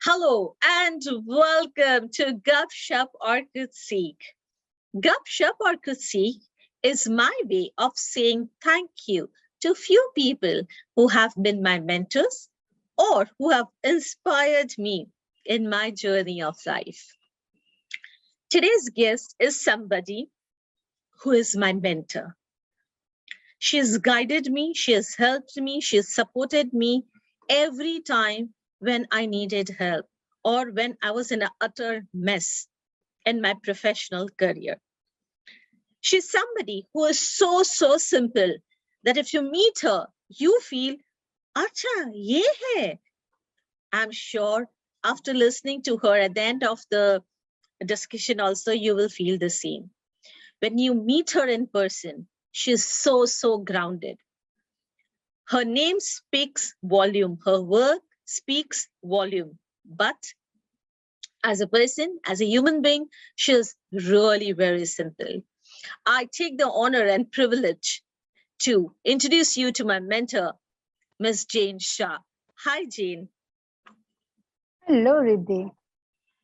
Hello and welcome to Shup or Seekh. Shup or Seekh is my way of saying thank you to few people who have been my mentors or who have inspired me in my journey of life. Today's guest is somebody who is my mentor. She has guided me, she has helped me, she has supported me every time when I needed help or when I was in an utter mess in my professional career. She's somebody who is so simple that if you meet her, you feel, Acha, ye hai. I'm sure after listening to her at the end of the discussion also, you will feel the same. When you meet her in person, she's so grounded. Her name speaks volume. Her work speaks volume. But as a person, as a human being, she's really very simple. I take the honor and privilege to introduce you to my mentor, Ms. Jane Shah. Hi, Jane. Hello, Riddhi.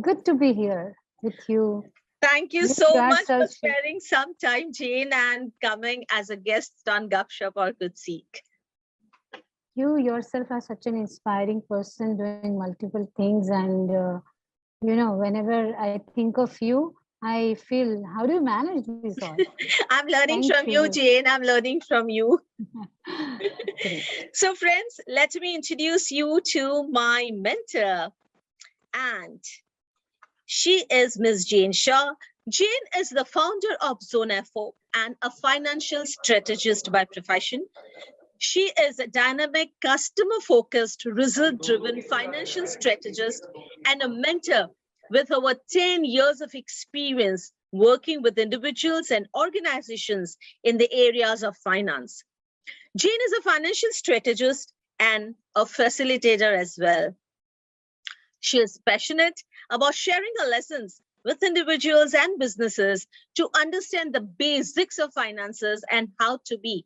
Good to be here with you. Thank you so much for sparing some time, Jane, and coming as a guest on Shup or Seekh. You yourself are such an inspiring person doing multiple things. And, whenever I think of you, I feel, how do you manage this all? I'm learning from you, Jane. I'm learning from you. So, friends, let me introduce you to my mentor. And she is Ms. Jane Shah. Jane is the founder of Zone FO and a financial strategist by profession. She is a dynamic, customer-focused, result-driven financial strategist and a mentor with over 10 years of experience working with individuals and organizations in the areas of finance. Jane is a financial strategist and a facilitator as well. She is passionate about sharing her lessons with individuals and businesses to understand the basics of finances and how to be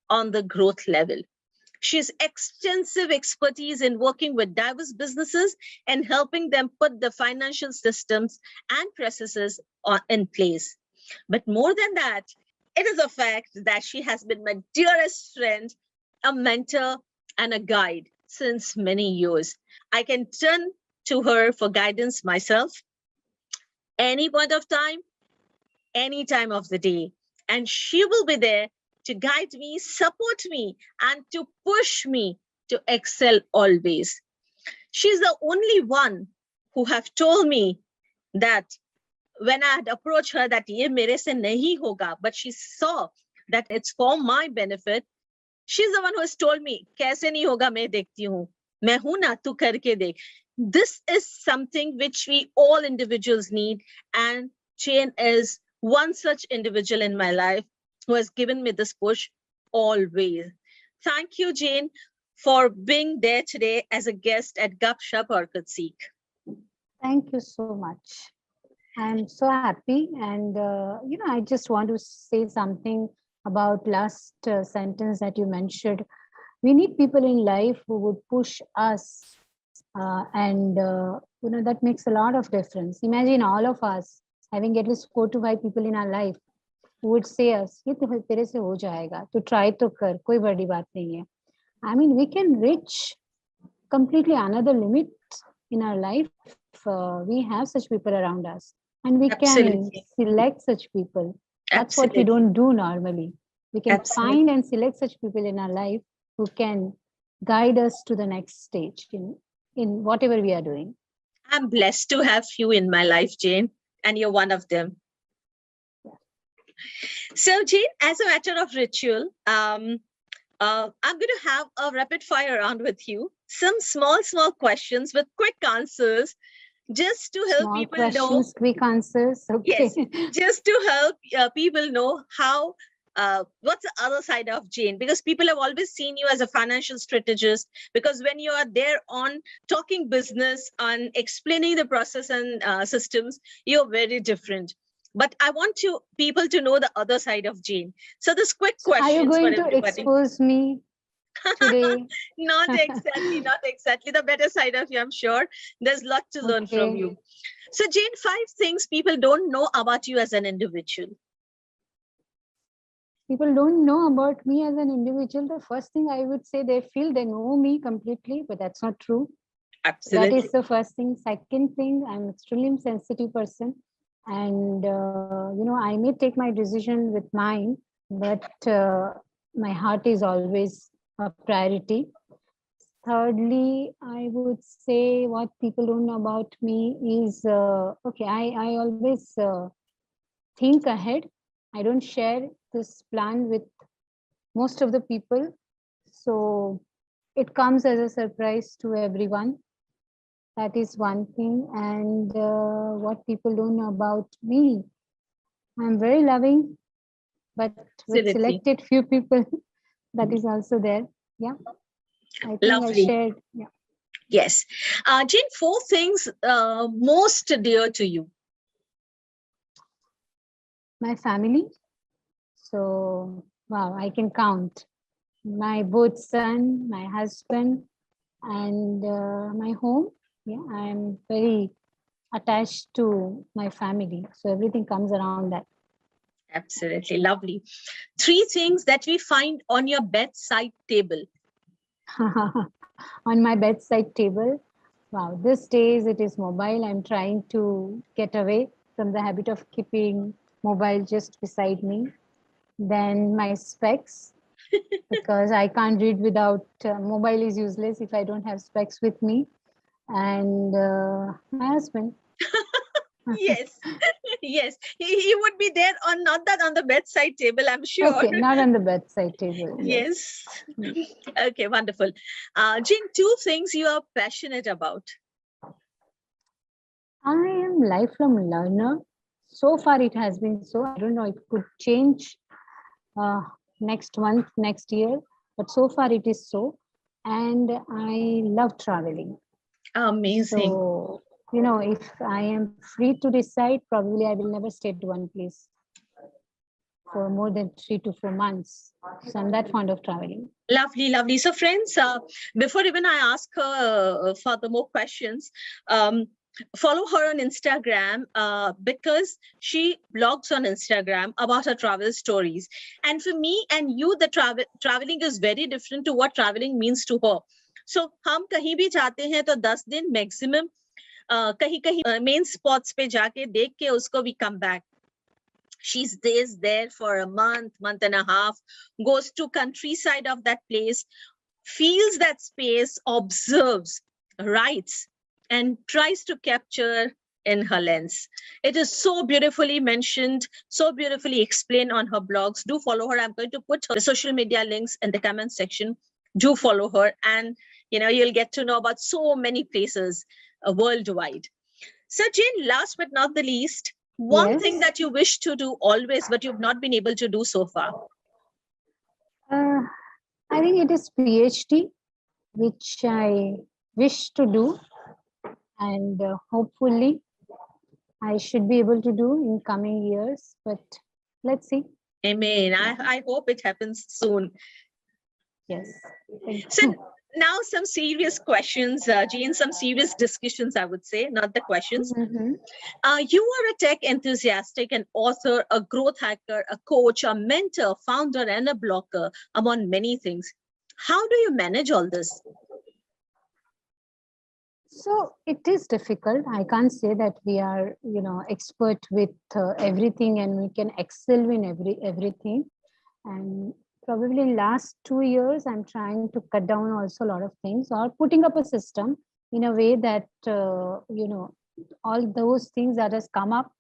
on the growth level. She has extensive expertise in working with diverse businesses and helping them put the financial systems and processes in place. But more than that, it is a fact that she has been my dearest friend, a mentor, and a guide since many years. I can turn to her for guidance myself, any point of time, any time of the day. And she will be there to guide me, support me, and to push me to excel always. She's the only one who have told me that when I had approached her that ye mere se nahi hoga, but she saw that it's for my benefit. She's the one who has told me, kaise nahi hoga, main dekhti hu. Main hu na, tu karke dekh. This is something which we all individuals need. And Jane is one such individual in my life who has given me this push always. Thank you, Jane, for being there today as a guest at Shup or Seekh. Thank you so much. I'm so happy. And, I just want to say something about last sentence that you mentioned. We need people in life who would push us. That makes a lot of difference. Imagine all of us having at least 4 to 5 people in our life who would say us, ye to tere se ho jayega, to try to kar, koi badi baat nahi hai. I mean, we can reach completely another limit in our life. We have such people around us and we can select such people. That's what we don't do normally. We can find and select such people in our life who can guide us to the next stage in whatever we are doing. I'm blessed to have you in my life, Jane, and you're one of them. Yeah. So, Jane, as a matter of ritual, I'm going to have a rapid fire round with you. Some small questions with quick answers, just to help people know. Quick answers. Okay. Yes, just to help people know how. What's the other side of Jane? Because people have always seen you as a financial strategist, because when you are there on talking business and explaining the process and systems, you're very different. But I want people to know the other side of Jane. So this quick question. Are you going to expose me today? Not exactly, not exactly. The better side of you, I'm sure. There's a lot to learn from Okay. you. So, Jane, 5 things people don't know about you as an individual. People don't know about me as an individual. The first thing I would say, they feel they know me completely, but that's not true. That Absolutely. is the first thing. Second thing, I'm extremely sensitive person, and I may take my decision with mind, but my heart is always a priority. Thirdly, I would say what people don't know about me is okay. I always think ahead. I don't share this plan with most of the people, so it comes as a surprise to everyone. That is one thing. And what people don't know about me, I'm very loving, but with Absolutely. selected few people, that is also there. Yeah, I think I Lovely. shared. Yeah, Yes. Jane, 4 things most dear to you. my family. So wow, I can count my both son, my husband, and my home. Yeah, I'm very attached to my family. So everything comes around that. Absolutely. Lovely. 3 things that we find on your bedside table. On my bedside table. Wow, these days it is mobile. I'm trying to get away from the habit of keeping mobile just beside me. Then my specs, because I can't read without mobile is useless if I don't have specs with me. And my husband. Yes. Yes. He would be there on not that on the bedside table, I'm sure. Okay, not on the bedside table. Yes. Yes. Okay, wonderful. Jane, 2 things you are passionate about. I am lifelong learner. So far, it has been so. I don't know. It could change uh, next month, next year, but so far it is so. And I love traveling. Amazing. So if I am free to decide, probably I will never stay at one place for more than 3 to 4 months. So I'm that fond of traveling. Lovely, lovely. So, friends, before even I ask her for the more questions, follow her on Instagram because she blogs on Instagram about her travel stories. And for me and you, the traveling is very different to what traveling means to her. So, हम कहीं भी जाते हैं तो 10 दिन maximum कहीं कहीं main spots पे जाके देख के उसको we come back. She stays there for a month and a half, goes to countryside of that place, feels that space, observes, writes, and tries to capture in her lens. It is so beautifully mentioned, so beautifully explained on her blogs. Do follow her. I'm going to put her social media links in the comment section. Do follow her, and you'll get to know about so many places worldwide. So, Jane, last but not the least, one thing Yes. that you wish to do always, but you've not been able to do so far. I think it is PhD, which I wish to do, and hopefully I should be able to do in coming years. But let's see. Amen. I hope it happens soon. Yes. Thank So you. now some serious questions, Jane, some serious discussions, I would say, not the questions. Mhm. You are a tech enthusiastic, an author, a growth hacker, a coach, a mentor, founder, and a blogger, among many things. How do you manage all this? So it is difficult. I can't say that we are, expert with everything and we can excel in everything. And probably in last 2 years, I'm trying to cut down also a lot of things or putting up a system in a way that all those things that has come up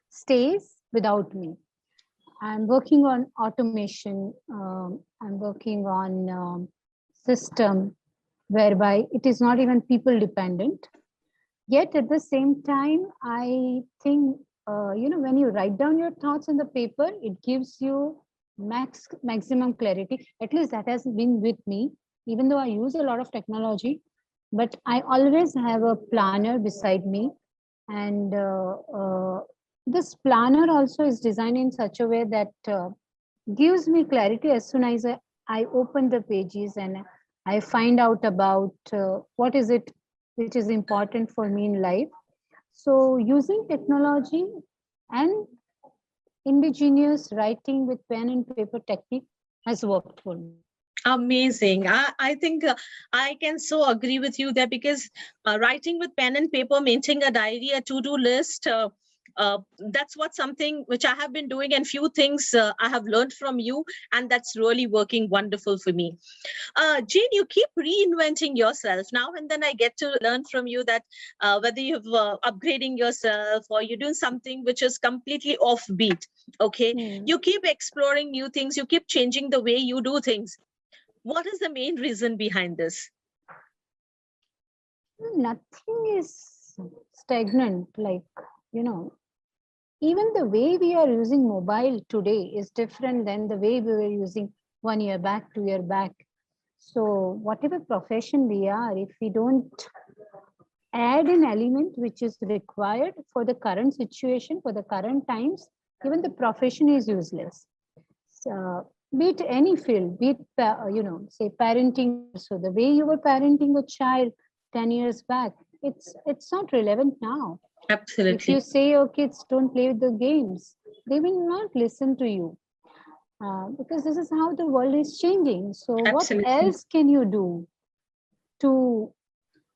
stays without me. I'm working on automation. I'm working on system whereby it is not even people dependent. Yet at the same time, I think when you write down your thoughts on the paper, it gives you maximum clarity. At least that has been with me. Even though I use a lot of technology, but I always have a planner beside me, and this planner also is designed in such a way that gives me clarity as soon as I open the pages and I find out about what is it which is important for me in life. So using technology and indigenous writing with pen and paper technique has worked for me. Amazing. I think I can so agree with you there, because writing with pen and paper, maintaining a diary, a to-do list, that's what something which I have been doing, and few things I have learned from you, and that's really working wonderful for me. Jane, you keep reinventing yourself. Now and then I get to learn from you that whether you're upgrading yourself or you're doing something which is completely offbeat, okay? You keep exploring new things, you keep changing the way you do things. What is the main reason behind this? Nothing is stagnant. Like, even the way we are using mobile today is different than the way we were using 1 year back, 2 year back. So whatever profession we are, if we don't add an element which is required for the current situation, for the current times, even the profession is useless. So, be it any field, be it, say parenting. So the way you were parenting a child 10 years back, it's not relevant now. Absolutely. If you say your kids don't play with the games, they will not listen to you. Because this is how the world is changing. So Absolutely. what else can you do to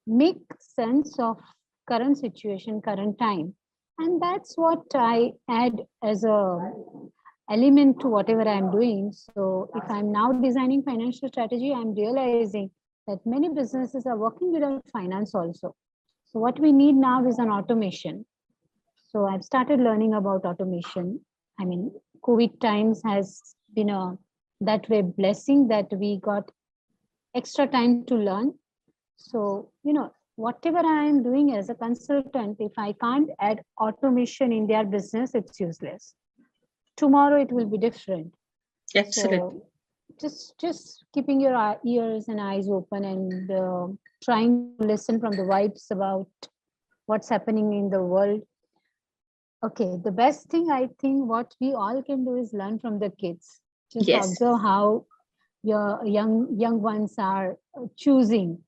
make sense of current situation, current time? And that's what I add as a element to whatever I'm doing. So if I'm now designing financial strategy, I'm realizing that many businesses are working without finance also. So what we need now is an automation. So I've started learning about automation. I mean, COVID times has been a that way blessing that we got extra time to learn. So, whatever I am doing as a consultant, if I can't add automation in their business, it's useless. Tomorrow it will be different. Absolutely. So just keeping your ears and eyes open and trying to listen from the vibes about what's happening in the world. Okay, the best thing I think what we all can do is learn from the kids. Just Yes. observe how your young ones are choosing.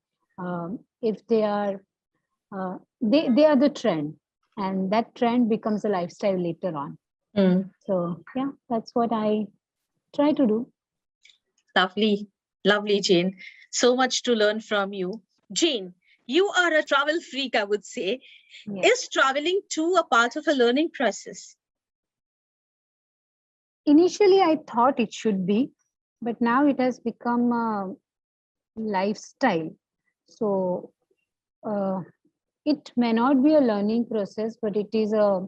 If they are they are the trend, and that trend becomes a lifestyle later on. So yeah, that's what I try to do. Lovely, lovely, Jane. So much to learn from you. Jane, you are a travel freak, I would say. Yes. Is traveling too a part of a learning process? Initially, I thought it should be, but now it has become a lifestyle. So it may not be a learning process, but it is a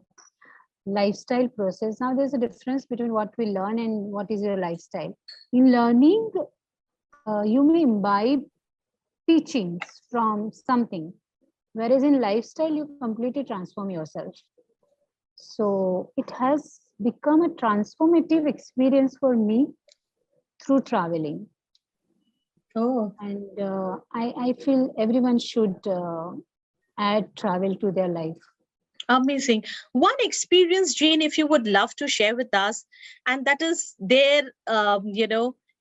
lifestyle process. Now, there's a difference between what we learn and what is your lifestyle. In learning, you may imbibe teachings from something, whereas in lifestyle, you completely transform yourself. So it has become a transformative experience for me through traveling. Oh. And I feel everyone should add travel to their life. Amazing. One experience, Jane, if you would love to share with us, and that is there,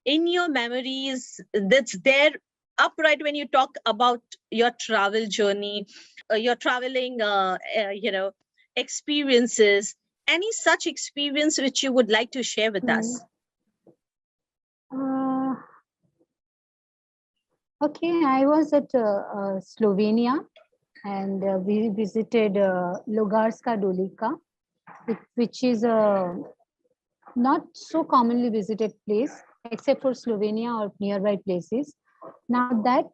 in your memories, that's there upright when you talk about your travel journey, your traveling, experiences. Any such experience which you would like to share with us? Okay, I was at Slovenia, and we visited Logarska Dolica, which is a not so commonly visited place, except for Slovenia or nearby places. Now that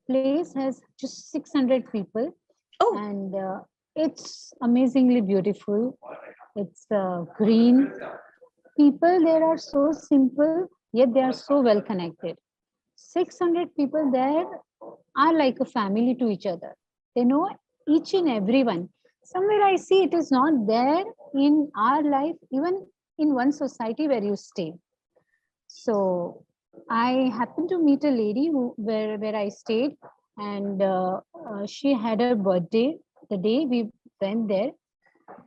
place has just 600 people, and it's amazingly beautiful. It's green. People there are so simple, yet they are so well connected. 600 people there are like a family to each other. They know each and everyone. Somewhere I see it is not there in our life, even in one society where you stay. So I happened to meet a lady where I stayed, and she had her birthday the day we went there.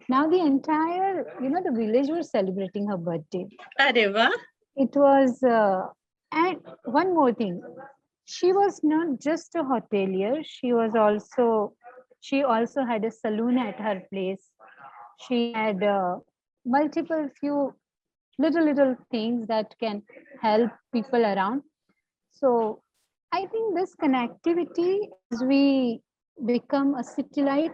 Now the entire, the village was celebrating her birthday. Areva. It was, and one more thing, She was not just a hotelier. She also had a saloon at her place. She had multiple few little things that can help people around. So I think this connectivity, as we become a city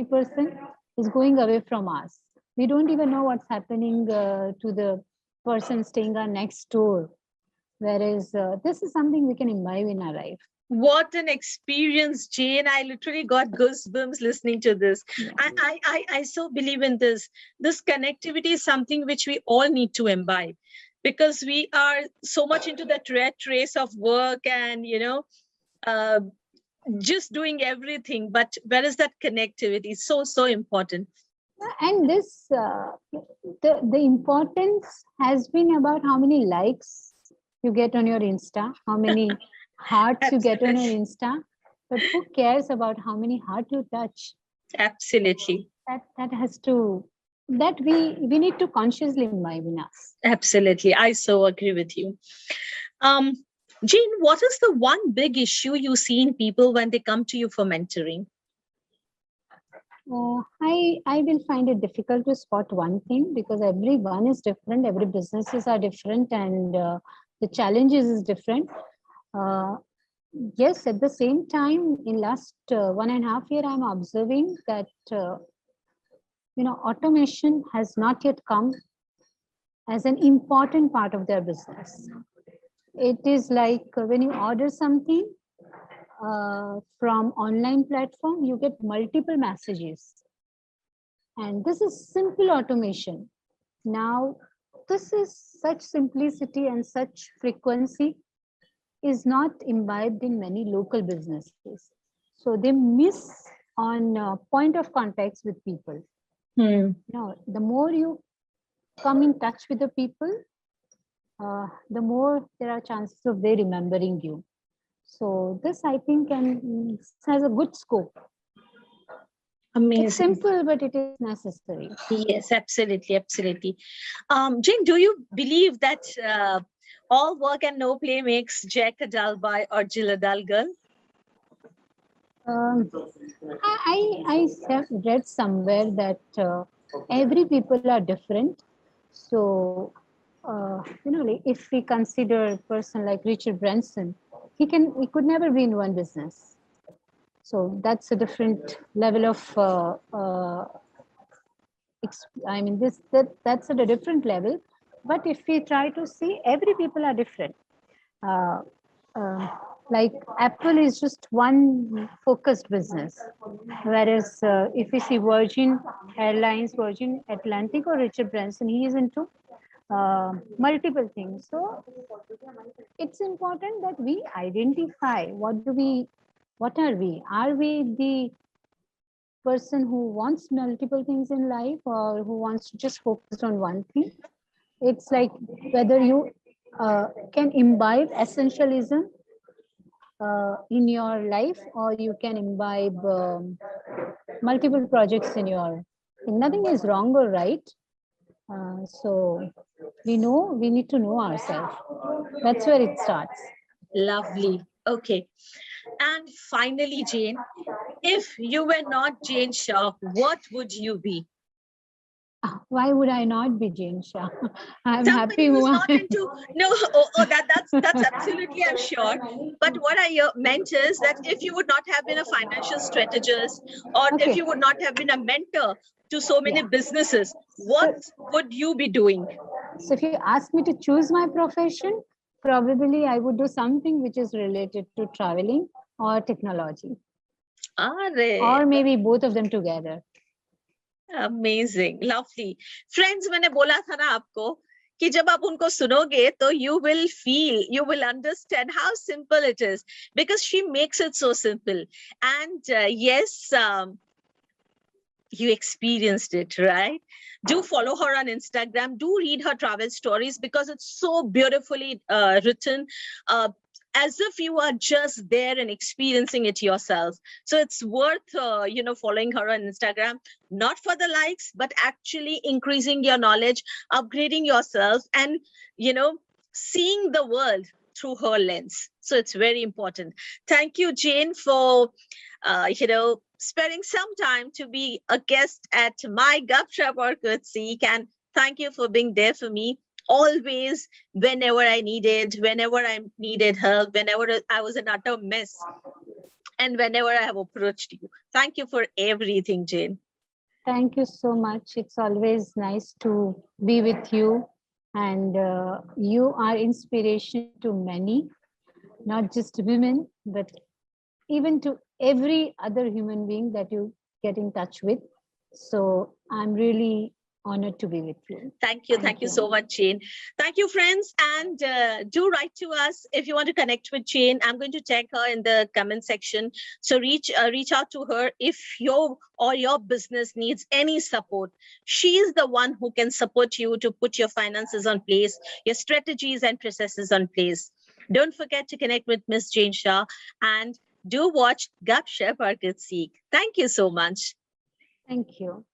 person, is going away from us. We don't even know what's happening to the person staying our next door. Whereas this is something we can imbibe in our life. What an experience, Jane. I literally got goosebumps listening to this. I so believe in this. This connectivity is something which we all need to imbibe, because we are so much into that rat race of work and, uh, just doing everything. But where is that connectivity? So important. And this, the importance has been about how many likes you get on your Insta, how many hearts you get on your Insta, but who cares about how many heart you touch? Absolutely. That has to, that we need to consciously imbibe in us. Absolutely. I so agree with you. Jane, what is the one big issue you see in people when they come to you for mentoring? I will find it difficult to spot one thing, because everyone is different, every businesses are different, and the challenges is different. Yes, at the same time, in last 1.5 year, I'm observing that automation has not yet come as an important part of their business. It is like when you order something from online platform, you get multiple messages, and this is simple automation. Now, this is such simplicity and such frequency is not imbibed in many local businesses. So they miss on point of contacts with people. The more you come in touch with the people, the more there are chances of they remembering you. So this, I think, has a good scope. Amazing. It's simple, but it is necessary. Yes, absolutely. Jane, do you believe that all work and no play makes Jack a dull boy or Jill a dull girl? I have read somewhere that every people are different. So, like if we consider a person like Richard Branson, he could never be in one business. So that's a different level of. That's at a different level. But if we try to see, every people are different. Uh, uh, like Apple is just one focused business, whereas if we see Virgin Airlines, Virgin Atlantic, or Richard Branson, he is into multiple things. So it's important that we identify what are we? Are we the person who wants multiple things in life, or who wants to just focus on one thing? It's like whether you can imbibe essentialism in your life, or you can imbibe multiple projects in your. Nothing is wrong or right. So we need to know ourselves. That's where it starts. Lovely. Okay. And finally, Jane, if you were not Jane Shah, what would you be? Why would I not be Jane Shah? I'm Somebody happy who's who not into that's absolutely, I'm sure. But what I meant is that if you would not have been a financial strategist, or if you would not have been a mentor to so many businesses, what would you be doing? So if you ask me to choose my profession, probably I would do something which is related to traveling or technology, or maybe both of them together. Amazing, lovely. Friends, मैंने बोला था ना आपको कि जब आप उनको सुनोगे तो you will understand how simple it is, because she makes it so simple. And yes, you experienced it, right? Do follow her on Instagram. Do read her travel stories, because it's so beautifully written. As if you are just there and experiencing it yourself. So it's worth, following her on Instagram, not for the likes, but actually increasing your knowledge, upgrading yourself, and, seeing the world through her lens. So it's very important. Thank you, Jane, for sparing some time to be a guest at my Gupshup or Kuch, Seekh, and thank you for being there for me always, whenever I needed help, whenever I was an utter mess, and whenever I have approached you. Thank you for everything, Jane. Thank you so much. It's always nice to be with you. And you are inspiration to many, not just women, but even to every other human being that you get in touch with. So I'm really honored to be with you. Thank you so much, Jane. Thank you, friends, and do write to us if you want to connect with Jane. I'm going to tag her in the comment section, so reach out to her if your business needs any support. She is the one who can support you to put your finances on place, your strategies and processes on place. Don't forget to connect with Miss Jane Shah, and do watch Gupshup or Kuch, Seekh. Thank you so much. Thank you.